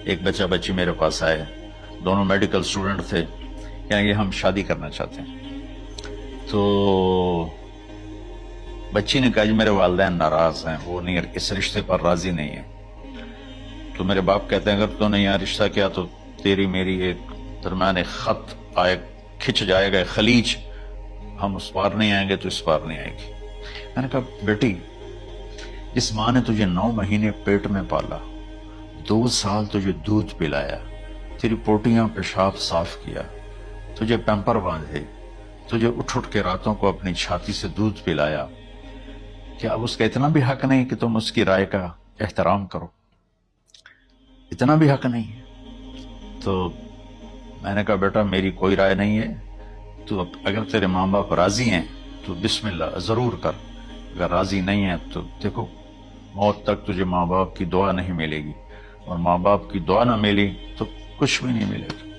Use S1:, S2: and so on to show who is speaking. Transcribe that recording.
S1: ایک بچہ بچی میرے پاس آئے، دونوں میڈیکل سٹوڈنٹ تھے، کہیں گے ہم شادی کرنا چاہتے ہیں۔ تو بچی نے کہا جی میرے والدین ناراض ہیں، وہ نہیں اس رشتے پر راضی نہیں ہیں۔ تو میرے باپ کہتے ہیں اگر تو نے یہاں رشتہ کیا تو تیری میری ایک درمیان ایک خط آئے، کھچ جائے گا ایک خلیج، ہم اس پار نہیں آئیں گے تو اس پار نہیں آئے گی۔ میں نے کہا بیٹی، جس ماں نے تجھے 9 مہینے پیٹ میں پالا، 2 سال تجھے دودھ پلایا، تیری پوٹیاں پیشاب صاف کیا، تجھے پیمپر باندھے، تجھے اٹھ کے راتوں کو اپنی چھاتی سے دودھ پلایا، کیا اب اس کا اتنا بھی حق نہیں کہ تم اس کی رائے کا احترام کرو؟ اتنا بھی حق نہیں ہے؟ تو میں نے کہا بیٹا میری کوئی رائے نہیں ہے، تو اگر تیرے ماں باپ راضی ہیں تو بسم اللہ ضرور کر، اگر راضی نہیں ہے تو دیکھو موت تک تجھے ماں باپ کی دعا نہیں ملے گی، اور ماں باپ کی دعا نہ ملی تو کچھ بھی نہیں ملے گی۔